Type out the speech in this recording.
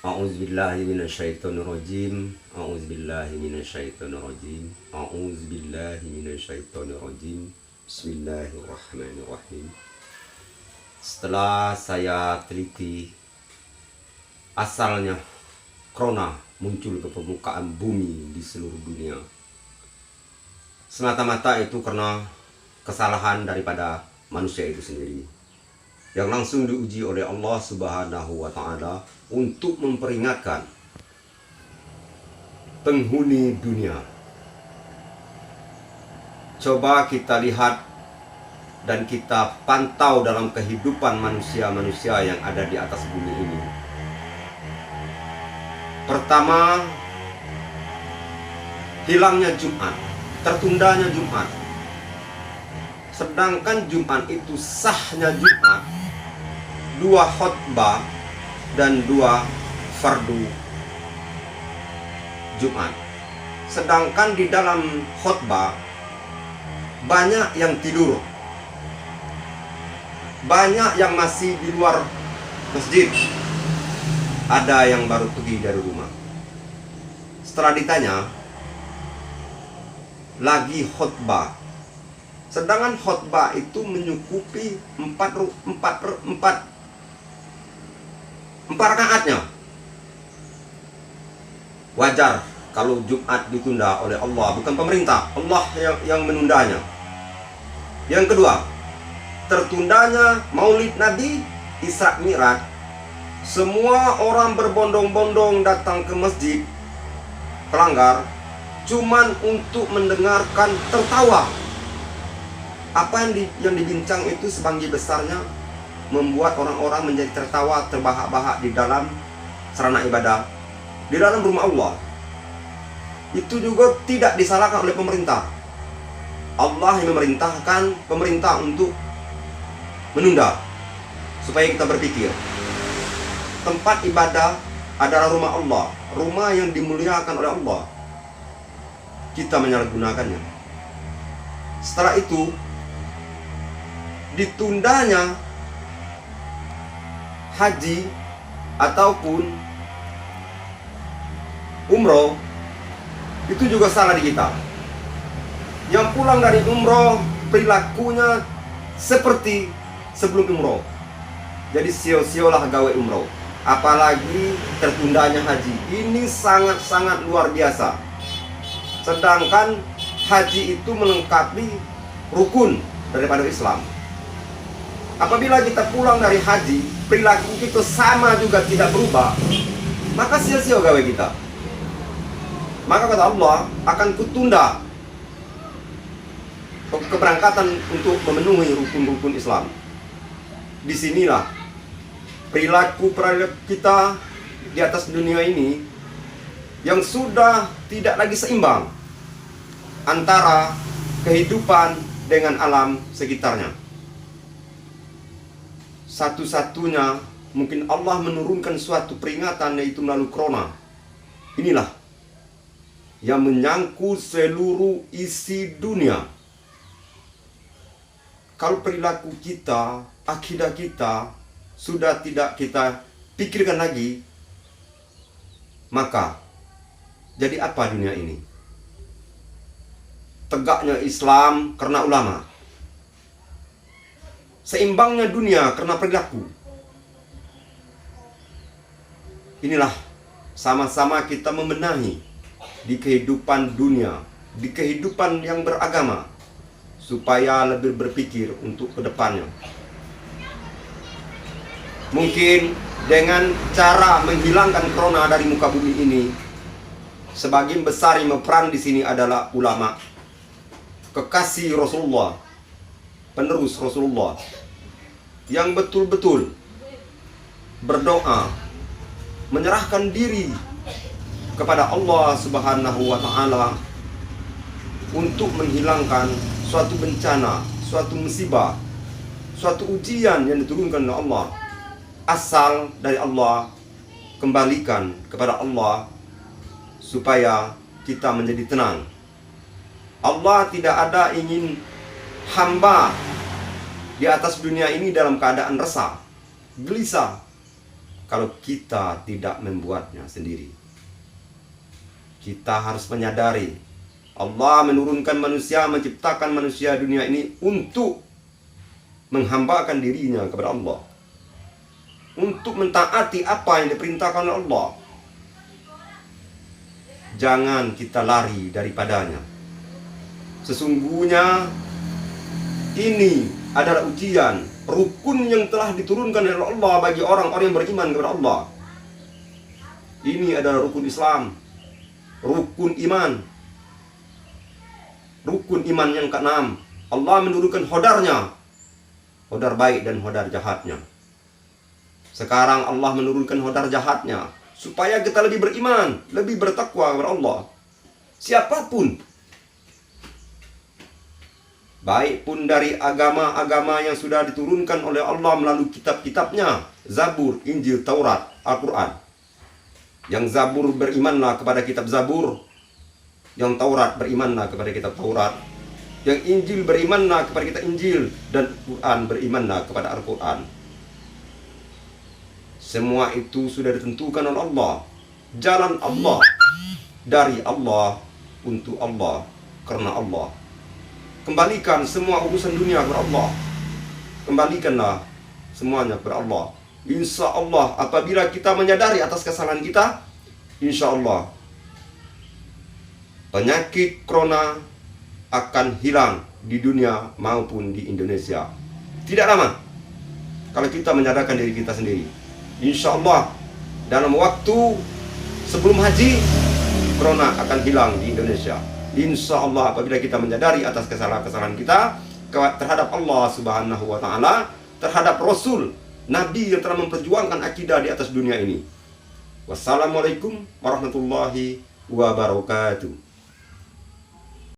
A'udzubillahi minasyaitonirrajim. A'udzubillahi minasyaitonirrajim. A'udzubillahi minasyaitonirrajim. Bismillahirrahmanirrahim. Setelah saya teliti asalnya corona muncul ke permukaan bumi di seluruh dunia, semata-mata itu karena kesalahan daripada manusia itu sendiri yang langsung diuji oleh Allah Subhanahu wa Ta'ala untuk memperingatkan penghuni dunia. Coba kita lihat dan kita pantau dalam kehidupan manusia-manusia yang ada di atas bumi ini. Pertama, hilangnya Jumat, tertundanya Jumat. Sedangkan Jumat itu sahnya Jumat 2 khutbah dan 2 fardu Jumat. Sedangkan di dalam khutbah banyak yang tidur, banyak yang masih di luar masjid, ada yang baru pergi dari rumah. Setelah ditanya lagi khutbah, sedangkan khutbah itu menyukupi 4 rakaatnya. Wajar kalau Jumat ditunda oleh Allah, bukan pemerintah, Allah yang menundanya. Yang kedua, tertundanya Maulid Nabi Isra Mi'raj. Semua orang berbondong-bondong datang ke masjid pelanggar cuman untuk mendengarkan tertawa. Apa yang dibincang itu sebanggi besarnya membuat orang-orang menjadi tertawa, terbahak-bahak di dalam sarana ibadah, di dalam rumah Allah. Itu juga tidak disalahkan oleh pemerintah. Allah yang memerintahkan pemerintah untuk menunda, supaya kita berpikir tempat ibadah adalah rumah Allah, rumah yang dimuliakan oleh Allah. Kita menyalahgunakannya. Setelah itu ditundanya haji ataupun umroh, itu juga salah di kita. Yang pulang dari umroh perilakunya seperti sebelum umroh, jadi sio-siolah gawe umroh. Apalagi tertundanya haji, ini sangat-sangat luar biasa. Sedangkan haji itu melengkapi rukun daripada Islam. Apabila kita pulang dari haji, perilaku kita sama juga tidak berubah, maka sia-sia gawe kita. Maka kata Allah, akan kutunda keberangkatan untuk memenuhi rukun-rukun Islam. Disinilah perilaku kita di atas dunia ini yang sudah tidak lagi seimbang antara kehidupan dengan alam sekitarnya. Satu-satunya mungkin Allah menurunkan suatu peringatan, yaitu melalui corona. Inilah yang menyangkut seluruh isi dunia. Kalau perilaku kita, akidah kita sudah tidak kita pikirkan lagi, maka jadi apa dunia ini? Tegaknya Islam karena ulama, seimbangnya dunia karena perilaku. Inilah sama-sama kita membenahi di kehidupan dunia, di kehidupan yang beragama, supaya lebih berpikir untuk kedepannya. Mungkin dengan cara menghilangkan corona dari muka bumi ini, sebagian besar yang berperan di sini adalah ulama, kekasih Rasulullah, penerus Rasulullah, yang betul-betul berdoa, menyerahkan diri kepada Allah Subhanahu wa Ta'ala untuk menghilangkan suatu bencana, suatu musibah, suatu ujian yang diturunkan oleh Allah. Asal dari Allah, kembalikan kepada Allah supaya kita menjadi tenang. Allah tidak ada ingin hamba di atas dunia ini dalam keadaan resah, gelisah, kalau kita tidak membuatnya sendiri. Kita harus menyadari Allah menurunkan manusia, menciptakan manusia dunia ini untuk menghambakan dirinya kepada Allah, untuk mentaati apa yang diperintahkan oleh Allah. Jangan kita lari daripadanya. Sesungguhnya ini adalah ujian, rukun yang telah diturunkan oleh Allah bagi orang-orang yang beriman kepada Allah. Ini adalah rukun Islam, rukun iman. Rukun iman yang keenam, Allah menurunkan hodarnya, hodar baik dan hodar jahatnya. Sekarang Allah menurunkan hodar jahatnya supaya kita lebih beriman, lebih bertakwa kepada Allah. Siapapun, baik pun dari agama-agama yang sudah diturunkan oleh Allah melalui kitab-kitabnya, Zabur, Injil, Taurat, Al-Quran. Yang Zabur berimanlah kepada kitab Zabur, yang Taurat berimanlah kepada kitab Taurat, yang Injil berimanlah kepada kitab Injil, dan Quran berimanlah kepada Al-Quran. Semua itu sudah ditentukan oleh Allah. Jalan Allah, dari Allah, untuk Allah, karena Allah. Kembalikan semua urusan dunia kepada Allah. Kembalikanlah semuanya kepada Allah. Insya Allah apabila kita menyadari atas kesalahan kita, insya Allah penyakit corona akan hilang di dunia maupun di Indonesia. Tidak lama kalau kita menyadarkan diri kita sendiri. Insya Allah dalam waktu sebelum haji, corona akan hilang di Indonesia. Insya Allah apabila kita menyadari atas kesalahan-kesalahan kita terhadap Allah Subhanahu wa Ta'ala, terhadap Rasul, Nabi yang telah memperjuangkan akidah di atas dunia ini. Wassalamualaikum warahmatullahi wabarakatuh.